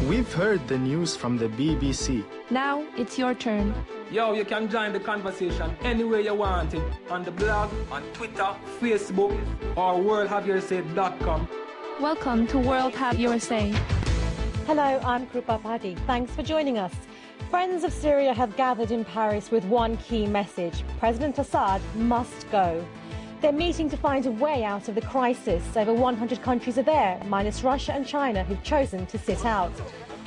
We've heard the news from the BBC. Now it's your turn. Yo, you can join the conversation anywhere you want it. On the blog, on Twitter, Facebook, or worldhaveyourSay.com. Welcome to World Have Your Say. Hello, I'm Krupa Paddy. Thanks for joining us. Friends of Syria have gathered in Paris with one key message. President Assad must go. They're meeting to find a way out of the crisis. Over 100 countries are there, minus Russia and China, who've chosen to sit out.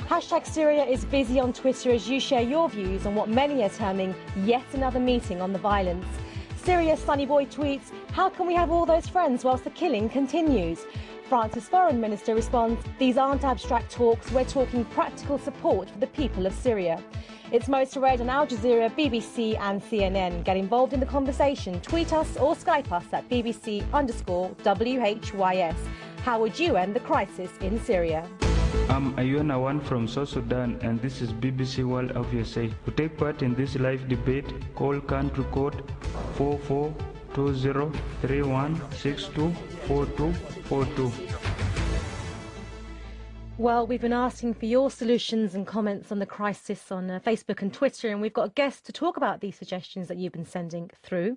Hashtag Syria is busy on Twitter as you share your views on what many are terming yet another meeting on the violence. Syria Sunny Boy tweets, "How can we have all those friends whilst the killing continues?" France's foreign minister responds, "These aren't abstract talks, we're talking practical support for the people of Syria." It's most read on Al Jazeera, BBC and CNN. Get involved in the conversation. Tweet us or Skype us at BBC_WHYS. How would you end the crisis in Syria? I'm Ayona One from South Sudan, and this is BBC World of USA. To take part in this live debate, call country code 442031624242. Well, we've been asking for your solutions and comments on the crisis on Facebook and Twitter, and we've got a guest to talk about these suggestions that you've been sending through.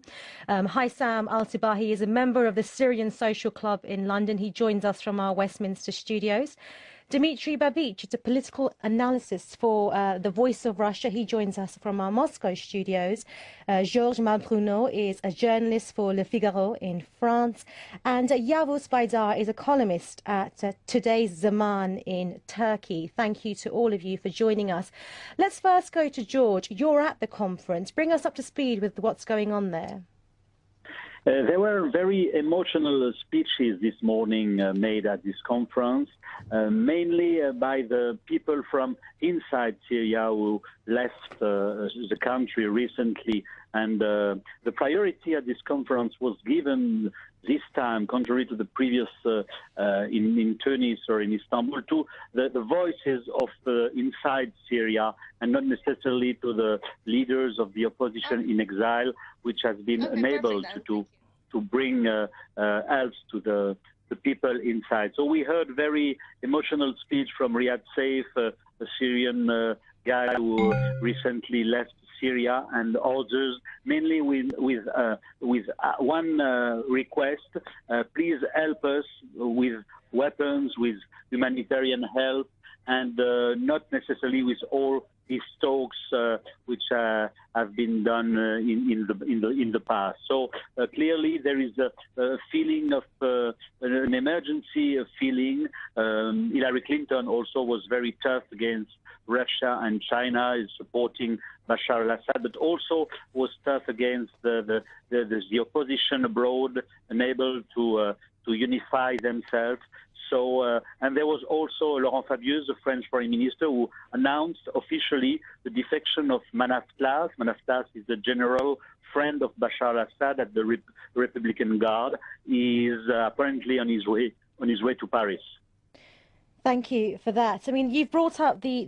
Haissam Al-Tibahi is a member of the Syrian Social Club in London. He joins us from our Westminster studios. Dmitry Babich is a political analyst for The Voice of Russia. He joins us from our Moscow studios. Georges Malbruno is a journalist for Le Figaro in France. And Youre Spaydar is a columnist at Today's Zaman in Turkey. Thank you to all of you for joining us. Let's first go to George. You're at the conference. Bring us up to speed with what's going on there. There were very emotional speeches this morning made at this conference, mainly by the people from inside Syria who left the country recently. And the priority at this conference was given this time, contrary to the previous in Tunis or in Istanbul, to the voices of inside Syria and not necessarily to the leaders of the opposition in exile, which has been unable to bring help to the people inside. So we heard very emotional speech from Riyad Saif, a Syrian guy who recently left Syria, and others, mainly with one request: please help us with weapons, with humanitarian help, and not necessarily with all these talks which have been done in the past. So clearly there is a feeling of an emergency feeling. Hillary Clinton also was very tough against Russia, and China is supporting Bashar al-Assad, but also was tough against the opposition abroad, unable to unify themselves. So, and there was also Laurent Fabius, the French foreign minister, who announced officially the defection of Manaf Tlas. Manaf Tlas is the general friend of Bashar al-Assad at the Republican Guard. He is apparently on his way to Paris. Thank you for that. I mean, you've brought up the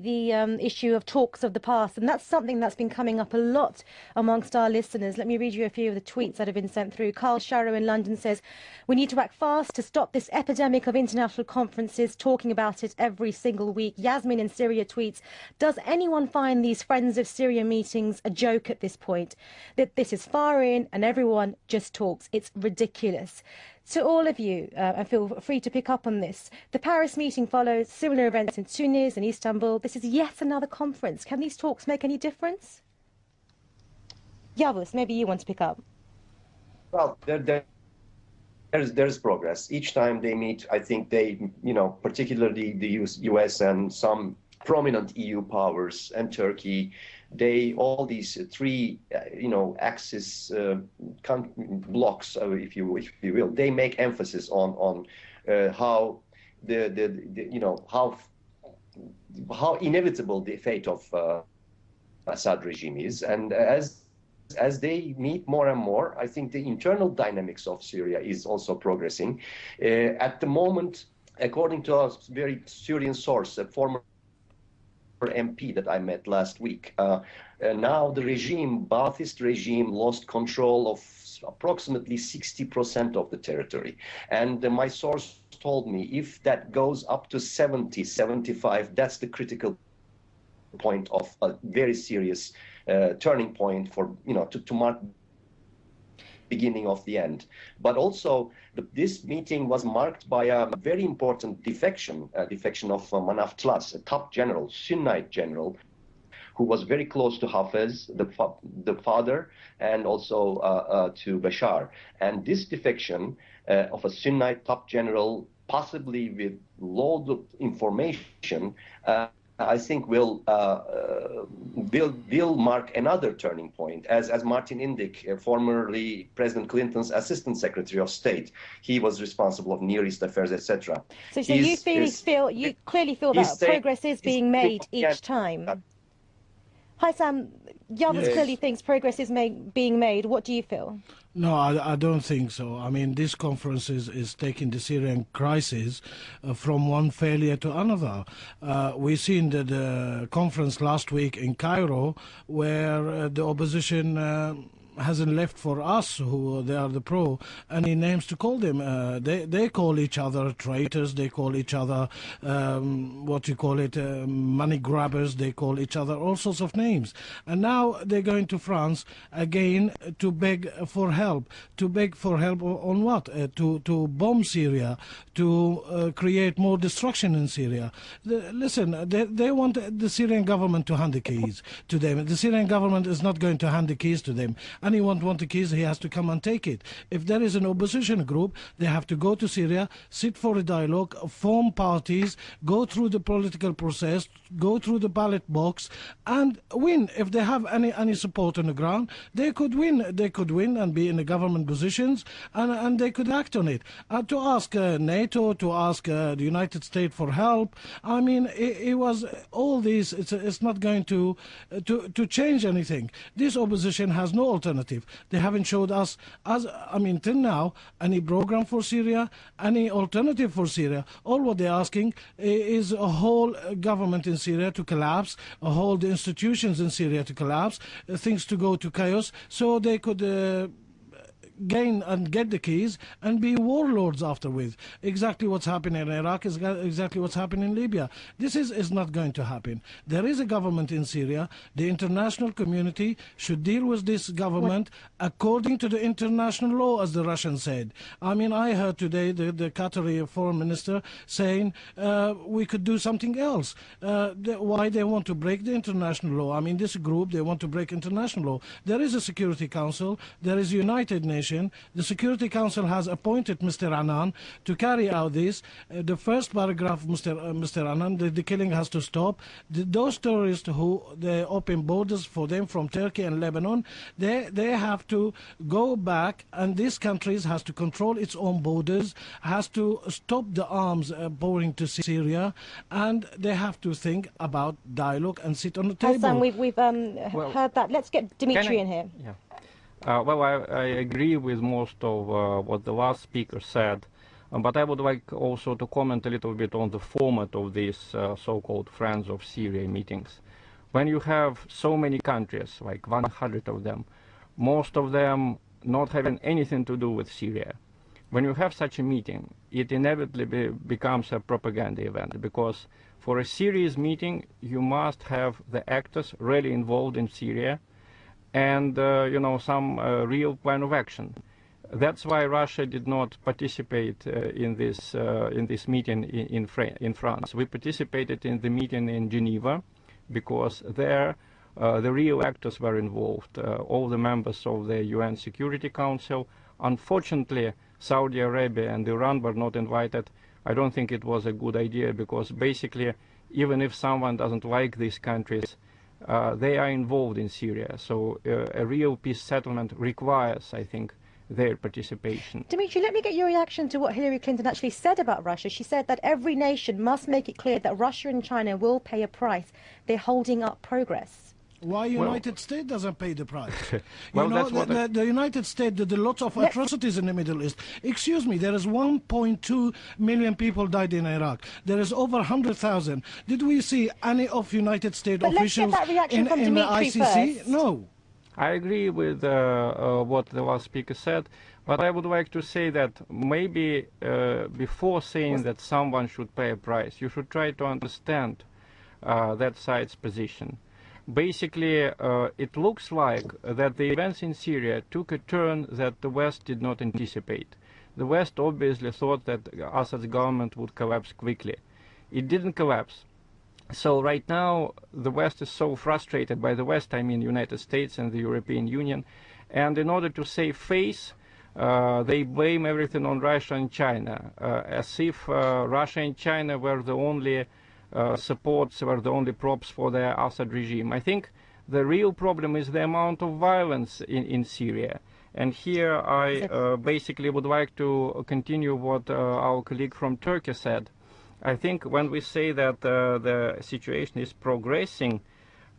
issue of talks of the past, and that's something that's been coming up a lot amongst our listeners. Let me read you a few of the tweets that have been sent through. Carl Sharrow in London says, "We need to act fast to stop this epidemic of international conferences, talking about it every single week." Yasmin in Syria tweets, "Does anyone find these Friends of Syria meetings a joke at this point? That this is far in and everyone just talks. It's ridiculous." To all of you, and feel free to pick up on this, the Paris meeting follows similar events in Tunis and Istanbul. This is yet another conference. Can these talks make any difference? Yavuz, maybe you want to pick up. Well, there's progress. Each time they meet, I think they, particularly the US and some prominent EU powers and Turkey, all these three, axis blocks, if you will, they make emphasis on how how inevitable the fate of Assad regime is, and as they meet more and more, I think the internal dynamics of Syria is also progressing. At the moment, according to a very Syrian source, a former MP that I met last week, now the regime, Ba'athist regime, lost control of approximately 60% of the territory. And my source told me if that goes up to 70, 75, that's the critical point of a very serious turning point for, to mark beginning of the end. But also this meeting was marked by a very important defection of Manaf Tlas, a top general, Sunnite general, who was very close to Hafez, the father, and also to Bashar. And this defection of a Sunnite top general, possibly with loads of information, I think will mark another turning point. As Martin Indyk, formerly President Clinton's Assistant Secretary of State, he was responsible of Near East affairs, etc. So you clearly feel that progress is being made each time. Hi Sam, Yavuz clearly thinks progress is being made. What do you feel? No, I don't think so. I mean, this conference is taking the Syrian crisis from one failure to another. We've seen the conference last week in Cairo where the opposition hasn't left for us, who they are the pro, any names to call them. They call each other traitors, they call each other, money grabbers, they call each other all sorts of names. And now they're going to France again to beg for help. To beg for help on what? To bomb Syria, to create more destruction in Syria. Listen, they want the Syrian government to hand the keys to them. The Syrian government is not going to hand the keys to them. Anyone want the keys, he has to come and take it. If there is an opposition group, they have to go to Syria, sit for a dialogue, form parties, go through the political process, go through the ballot box, and win. If they have any support on the ground, they could win. They could win and be in the government positions, and they could act on it. To ask NATO, to ask the United States for help, I mean, it was all this. It's not going to change anything. This opposition has no alternative. They haven't showed us, till now, any program for Syria, any alternative for Syria. All what they're asking is a whole government in Syria to collapse, a whole the institutions in Syria to collapse, things to go to chaos, so they could gain and get the keys and be warlords afterwards. Exactly what's happening in Iraq is exactly what's happening in Libya. This is not going to happen. There is a government in Syria. The international community should deal with this government according to the international law, as the Russians said. I mean, I heard today the Qatari foreign minister saying we could do something else. Why they want to break the international law? I mean, this group, they want to break international law. There is a Security Council. There is United Nations. The Security Council has appointed Mr. Anand to carry out this. The first paragraph, Mr. Anand, the killing has to stop. Those terrorists who they open borders for them from Turkey and Lebanon, they have to go back, and these countries has to control its own borders, has to stop the arms pouring to Syria, and they have to think about dialogue and sit on the table. Hassan, we've heard that. Let's get Dimitri in here. Yeah. Well, I agree with most of what the last speaker said, but I would like also to comment a little bit on the format of these so-called Friends of Syria meetings. When you have so many countries, like 100 of them, most of them not having anything to do with Syria, when you have such a meeting, it inevitably becomes a propaganda event, because for a serious meeting, you must have the actors really involved in Syria, and some real plan of action. That's why Russia did not participate in this meeting in France. We participated in the meeting in Geneva because there the real actors were involved, all the members of the UN Security Council. Unfortunately, Saudi Arabia and Iran were not invited. I don't think it was a good idea, because basically, even if someone doesn't like these countries, they are involved in Syria, so a real peace settlement requires, I think, their participation. Dimitri, let me get your reaction to what Hillary Clinton actually said about Russia. She said that every nation must make it clear that Russia and China will pay a price. They're holding up progress. Why United States doesn't pay the price? Well, the United States did lots of atrocities in the Middle East. Excuse me, there is 1.2 million people died in Iraq. There is over 100,000. Did we see any of United States officials let's get that reaction from in the Dimitri ICC? first. No. I agree with what the last speaker said, but I would like to say that maybe before saying that someone should pay a price, you should try to understand that side's position. Basically, it looks like that the events in Syria took a turn that the West did not anticipate. The West obviously thought that Assad's government would collapse quickly. It didn't collapse. So right now, the West is so frustrated. By the West, I mean United States and the European Union. And in order to save face, they blame everything on Russia and China, as if Russia and China were the only supports, were the only props for the Assad regime. I think the real problem is the amount of violence in Syria. And here I basically would like to continue what our colleague from Turkey said. I think when we say that the situation is progressing,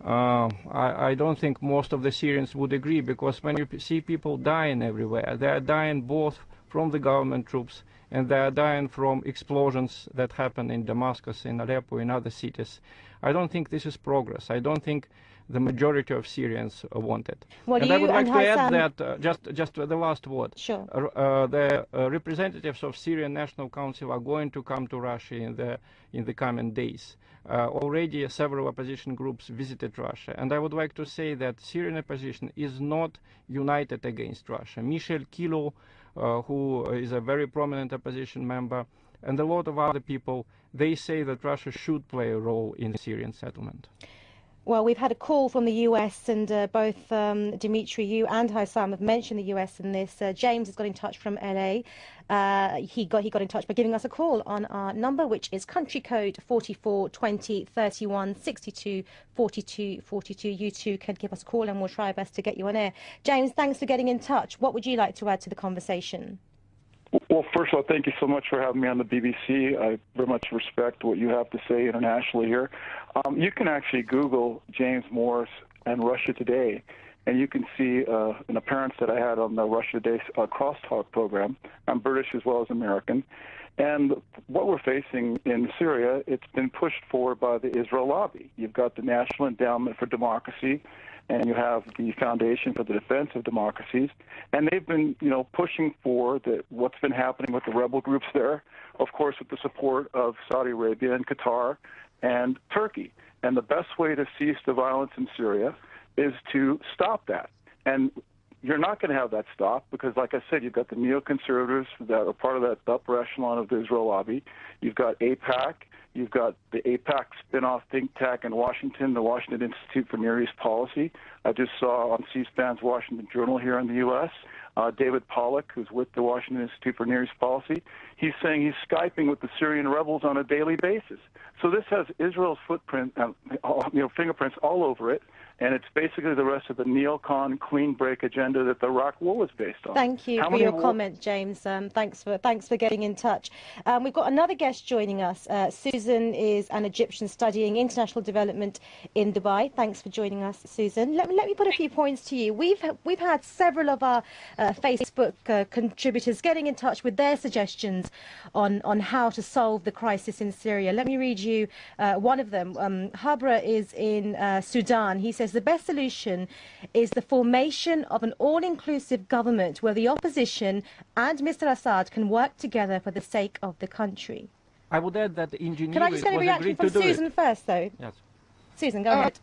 I don't think most of the Syrians would agree, because when you see people dying everywhere, they are dying both from the government troops and they are dying from explosions that happen in Damascus, in Aleppo, in other cities. I don't think this is progress. I don't think the majority of Syrians want it. Well, and I would like to add that just the last word. Sure. The representatives of Syrian National Council are going to come to Russia in the coming days. Already several opposition groups visited Russia, and I would like to say that Syrian opposition is not united against Russia. Michel Kilo, who is a very prominent opposition member, and a lot of other people, they say that Russia should play a role in the Syrian settlement. Well, we've had a call from the US, and both Dimitri, you and Haysam have mentioned the US in this. James has got in touch from LA. He got in touch by giving us a call on our number, which is country code 44 20 31 62 42 42. You too can give us a call and we'll try our best to get you on air. James, thanks for getting in touch. What would you like to add to the conversation? Well, first of all, thank you so much for having me on the BBC. I very much respect what you have to say internationally here. You can actually Google James Morris and Russia Today, and you can see an appearance that I had on the Russia Today crosstalk program. I'm British as well as American. And what we're facing in Syria, it's been pushed forward by the Israel lobby. You've got the National Endowment for Democracy, and you have the Foundation for the Defense of Democracies, and they've been, pushing for what's been happening with the rebel groups there, of course, with the support of Saudi Arabia and Qatar and Turkey. And the best way to cease the violence in Syria is to stop that. And you're not going to have that stop because, like I said, you've got the neoconservatives that are part of that upper echelon of the Israel lobby. You've got AIPAC. You've got the AIPAC spin-off think tank in Washington, the Washington Institute for Near East Policy. I just saw on C-SPAN's Washington Journal here in the U.S., David Pollack, who's with the Washington Institute for Near East Policy, he's saying he's Skyping with the Syrian rebels on a daily basis. So this has Israel's footprint, fingerprints all over it, and it's basically the rest of the neocon clean break agenda that the Iraq War was based on. Thank you for your comment, James. Thanks for getting in touch. We've got another guest joining us. Susan is an Egyptian studying international development in Dubai. Thanks for joining us, Susan. Let me put a few points to you. We've had several of our Facebook contributors getting in touch with their suggestions on how to solve the crisis in Syria. Let me read you one of them. Habra is in Sudan. He says the best solution is the formation of an all-inclusive government where the opposition and Mr. Assad can work together for the sake of the country. I would add that in Geneva Can I just get a reaction from Susan first, though? Yes. Susan, go ahead.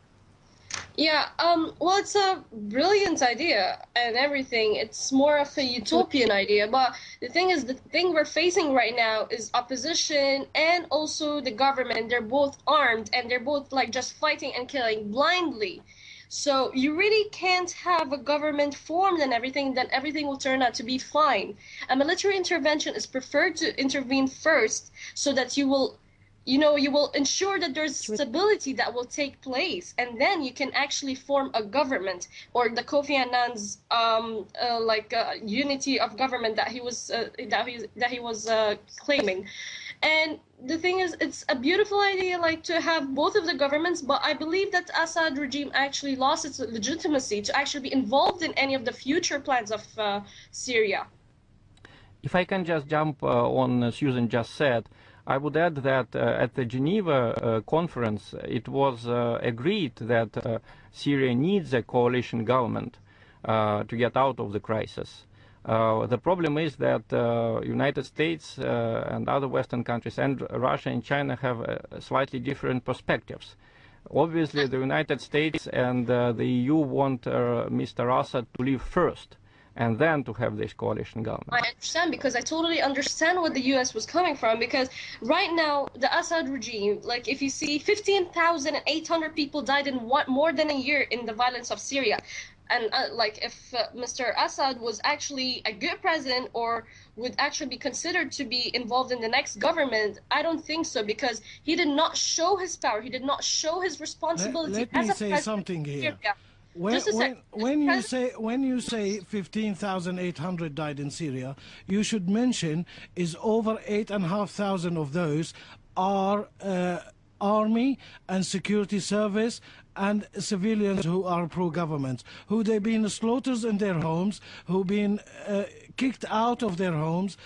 Yeah, well, it's a brilliant idea and everything. It's more of a utopian idea. But the thing is, the thing we're facing right now is opposition and also the government. They're both armed and they're both just fighting and killing blindly. So you really can't have a government formed and everything, then everything will turn out to be fine. A military intervention is preferred to intervene first so that you will ensure that there's stability that will take place, and then you can actually form a government, or the Kofi Annan's unity of government that he was claiming. And the thing is, it's a beautiful idea, to have both of the governments, but I believe that the Assad regime actually lost its legitimacy to actually be involved in any of the future plans of Syria. If I can just jump on Susan just said, I would add that at the Geneva conference, it was agreed that Syria needs a coalition government. to get out of the crisis. The problem is that United States and other Western countries and Russia and China have slightly different perspectives. Obviously, the United States and the EU want Mr. Assad to leave first, and then to have this coalition government. I understand, because I totally understand what the US was coming from, because right now the Assad regime, like if you see 15,800 people died in more than a year in the violence of Syria. And like if Mr. Assad was actually a good president or would actually be considered to be involved in the next government, I don't think so, because he did not show his power. He did not show his responsibility Let me as a say president something here. Syria. When you say 15,800 died in Syria, you should mention is over 8,500 of those are army and security service and civilians who are pro-government, who they've been slaughtered in their homes, who've been kicked out of their homes.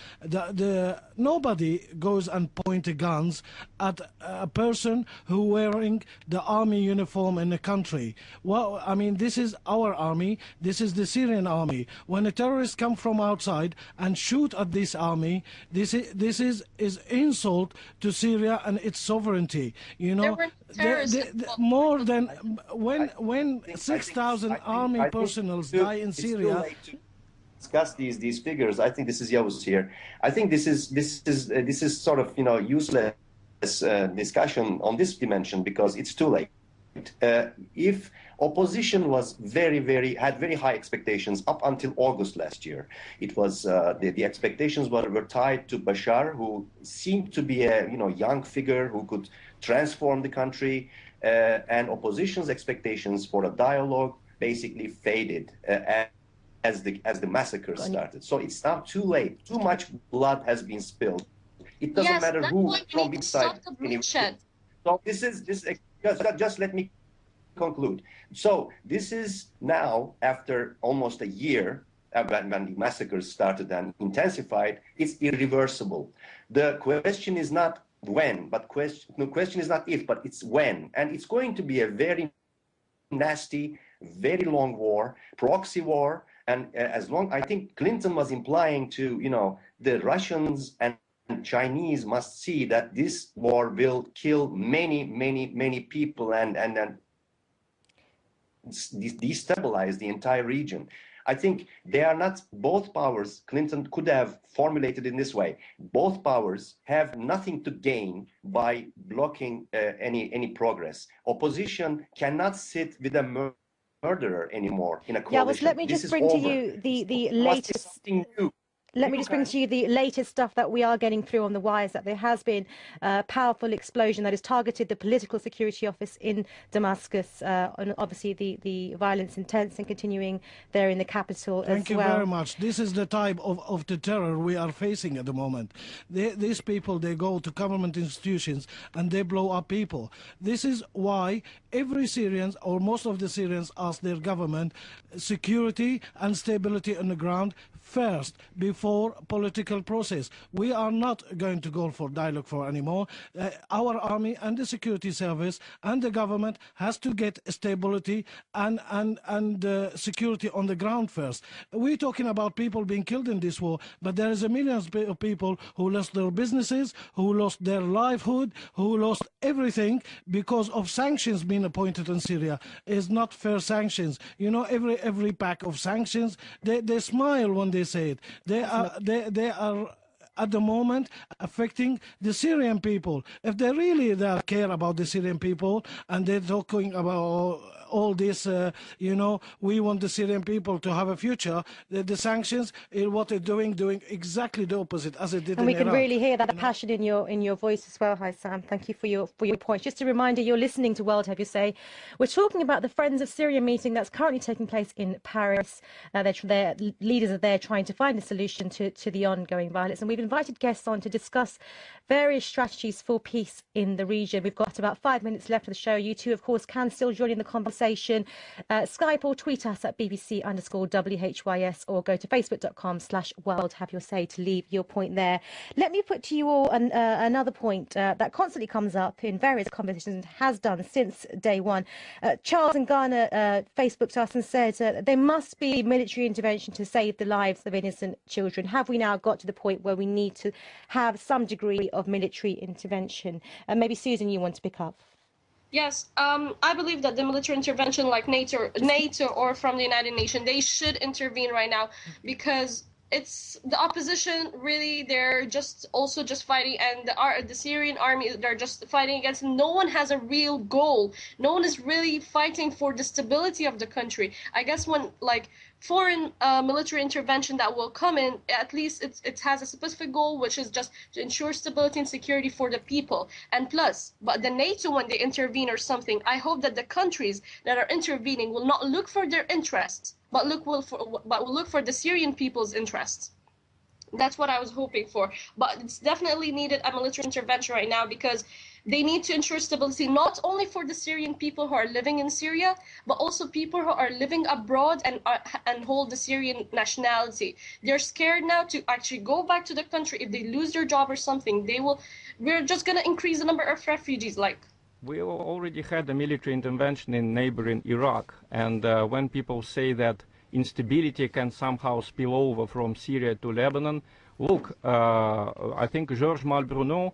Nobody goes and points guns at a person who wearing the army uniform in the country. Well, I mean, this is our army. This is the Syrian army. When a terrorist come from outside and shoot at this army, this is insult to Syria and its sovereignty. You know, more than when 6,000 army personnel die in Syria. Discuss these figures. I think this is Youre here. I think this is sort of useless discussion on this dimension, because it's too late. If opposition was had very high expectations up until August last year, it was the expectations were tied to Bashar, who seemed to be a young figure who could transform the country, and opposition's expectations for a dialogue basically faded as the massacres started. So it's now too late. Too much blood has been spilled. It doesn't matter who from which side. So just let me conclude. So this is now, after almost a year, when the massacres started and intensified, it's irreversible. The question is not when, but the question is not if, but it's when. And it's going to be a very nasty, very long war, proxy war. And I think Clinton was implying to, the Russians and Chinese must see that this war will kill many people and destabilize the entire region. I think they are not, both powers, Clinton could have formulated in this way, both powers have nothing to gain by blocking any progress. Opposition cannot sit with a murderer anymore in a coalition. Let me just bring to you the latest. Let me just bring to you the latest stuff that we are getting through on the wires, that there has been a powerful explosion that has targeted the political security office in Damascus. And obviously the violence intense and continuing there in the capital as well. Thank you very much. This is the type of the terror we are facing at the moment. These people, they go to government institutions and they blow up people. This is why every Syrian, or most of the Syrians, ask their government security and stability on the ground first, before political process. We are not going to go for dialogue for anymore. Our army and the security service and the government has to get stability and security on the ground first. We're talking about people being killed in this war, but there is a millions of people who lost their businesses, who lost their livelihood, who lost everything because of sanctions being appointed in Syria. It's not fair sanctions. Every pack of sanctions, they smile when they say it. They are at the moment affecting the Syrian people. If they really care about the Syrian people and they're talking about all this, we want the Syrian people to have a future, the sanctions, what they're doing exactly the opposite as it did in Iraq. And we can really hear that passion in your voice as well. Hi, Sam. Thank you for your points. Just a reminder, you're listening to World Have Your Say. We're talking about the Friends of Syria meeting that's currently taking place in Paris. Their leaders are there trying to find a solution to the ongoing violence. And we've invited guests on to discuss various strategies for peace in the region. We've got about 5 minutes left of the show. You two, of course, can still join in the conversation conversation. Skype or tweet us at BBC_WHYS or go to Facebook.com/World Have Your Say to leave your point there. Let me put to you all another point that constantly comes up in various conversations and has done since day one. Charles in Ghana Facebooked us and said there must be military intervention to save the lives of innocent children. Have we now got to the point where we need to have some degree of military intervention? Maybe Susan, you want to pick up? Yes, I believe that the military intervention like NATO or from the United Nations, they should intervene right now, because it's the opposition really, they're just fighting, and the Syrian army, they're just fighting against, no one has a real goal. No one is really fighting for the stability of the country. I guess when like foreign military intervention that will come in, at least it has a specific goal, which is just to ensure stability and security for the people. And plus, but the NATO, when they intervene or something, I hope that the countries that are intervening will not look for their interests, but will look for the Syrian people's interests. That's what I was hoping for. But it's definitely needed a military intervention right now, because they need to ensure stability not only for the Syrian people who are living in Syria, but also people who are living abroad and hold the Syrian nationality. They're scared now to actually go back to the country. If they lose their job or something, we're just going to increase the number of refugees. We already had a military intervention in neighboring Iraq, and when people say that instability can somehow spill over from Syria to Lebanon, look, I think Georges Malbrunot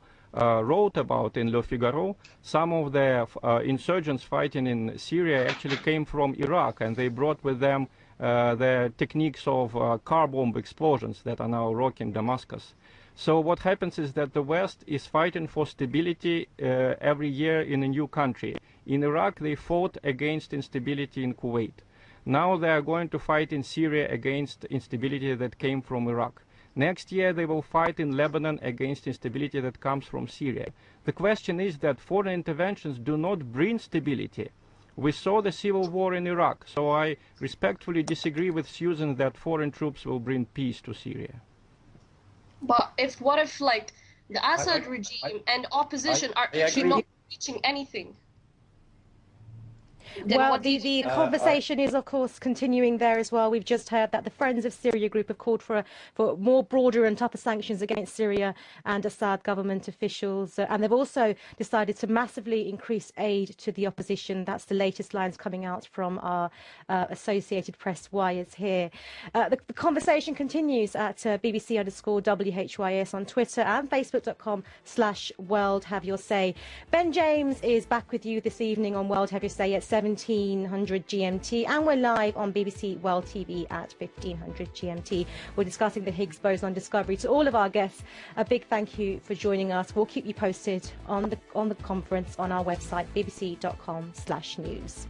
wrote about in Le Figaro, some of the insurgents fighting in Syria actually came from Iraq, and they brought with them the techniques of car bomb explosions that are now rocking Damascus. So what happens is that the West is fighting for stability every year in a new country. In Iraq, they fought against instability in Kuwait. Now they are going to fight in Syria against instability that came from Iraq. Next year, they will fight in Lebanon against instability that comes from Syria. The question is that foreign interventions do not bring stability. We saw the civil war in Iraq, so I respectfully disagree with Susan that foreign troops will bring peace to Syria. But what if like the Assad regime and opposition are actually not reaching anything? Well, the conversation is, of course, continuing there as well. We've just heard that the Friends of Syria group have called for more broader and tougher sanctions against Syria and Assad government officials. And they've also decided to massively increase aid to the opposition. That's the latest lines coming out from our Associated Press wires here. The conversation continues at BBC_WHYS on Twitter and Facebook.com/World Have Your Say. Ben James is back with you this evening on World Have Your Say at 1700 GMT, and we're live on BBC World TV at 1500 GMT. We're discussing the Higgs boson discovery. To all of our guests, a big thank you for joining us. We'll keep you posted on the conference on our website, bbc.com/news.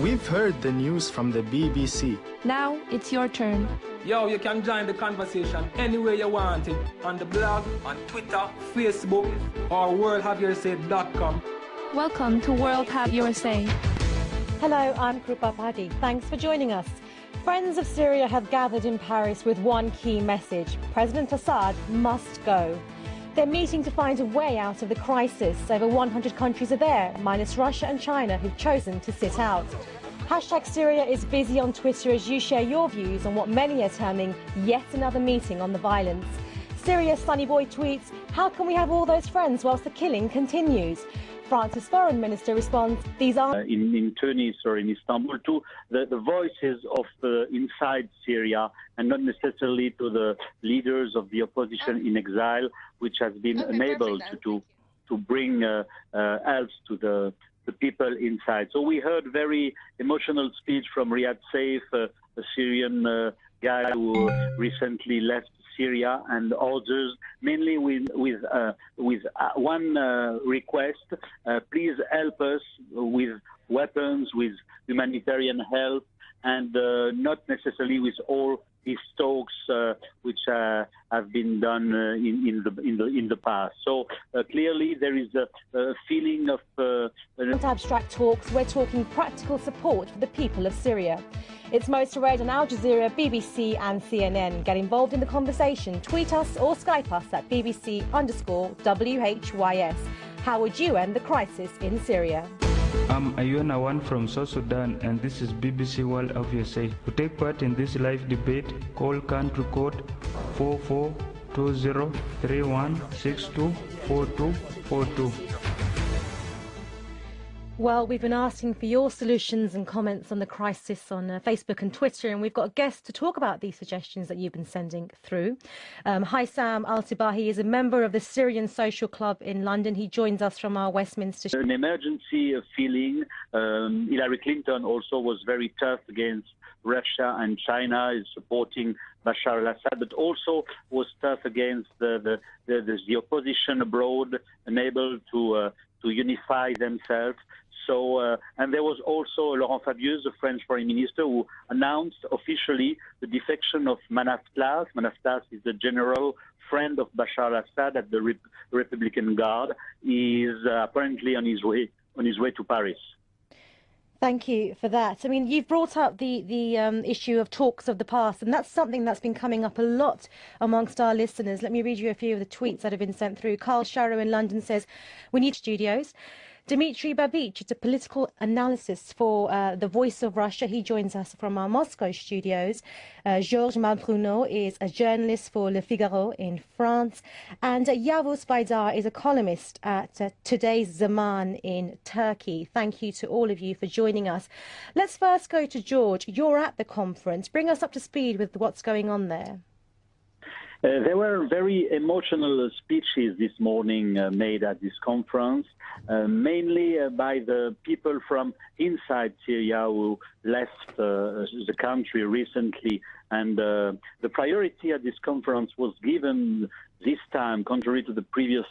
We've heard the news from the BBC. Now it's your turn. Yo, you can join the conversation anywhere you want it, on the blog, on Twitter, Facebook, or worldhaveyourSay.com. Welcome to World Have Your Say. Hello, I'm Krupa Paddy. Thanks for joining us. Friends of Syria have gathered in Paris with one key message: President Assad must go. They're meeting to find a way out of the crisis. Over 100 countries are there, minus Russia and China, who've chosen to sit out. #Syria is busy on Twitter as you share your views on what many are terming yet another meeting on the violence. Syria Sunny Boy tweets, "How can we have all those friends whilst the killing continues?" France's foreign minister responds, "These are..." In Tunis or in Istanbul too, the voices of inside Syria, and not necessarily to the leaders of the opposition in exile, which has been unable to bring help to the people inside. So we heard very emotional speech from Riyad Saif, a Syrian guy who recently left Syria, and others, mainly with one request: please help us with weapons, with humanitarian help, and not necessarily with all these talks which have been done in the past. So clearly there is a feeling of aren't abstract talks, we're talking practical support for the people of Syria. It's most read on Al Jazeera, BBC and CNN. Get involved in the conversation. Tweet us or Skype us at BBC_WHYS. How would you end the crisis in Syria? I'm Youre from South Sudan, and this is BBC World of USA. To take part in this live debate, call country code 442031624242. Well, we've been asking for your solutions and comments on the crisis on Facebook and Twitter, and we've got a guest to talk about these suggestions that you've been sending through. Haissam Al-Sibahi is a member of the Syrian Social Club in London. He joins us from our Westminster. An emergency feeling. Hillary Clinton also was very tough against Russia, and China is supporting Bashar al-Assad, but also was tough against the opposition abroad, unable to unify themselves. So, and there was also Laurent Fabius, the French foreign minister, who announced officially the defection of Manaf Tlas. Manaf Tlas is the general friend of Bashar al-Assad at the Republican Guard. He is apparently on his way to Paris. Thank you for that. I mean, you've brought up the issue of talks of the past, and that's something that's been coming up a lot amongst our listeners. Let me read you a few of the tweets that have been sent through. Carl Sharrow in London says, "We need studios." Dmitry Babich is a political analyst for The Voice of Russia. He joins us from our Moscow studios. Georges Malbruno is a journalist for Le Figaro in France. And Yavuz Baydar is a columnist at Today's Zaman in Turkey. Thank you to all of you for joining us. Let's first go to George. You're at the conference. Bring us up to speed with what's going on there. There were very emotional speeches this morning made at this conference, mainly by the people from inside Syria who left the country recently. And the priority at this conference was given this time, contrary to the previous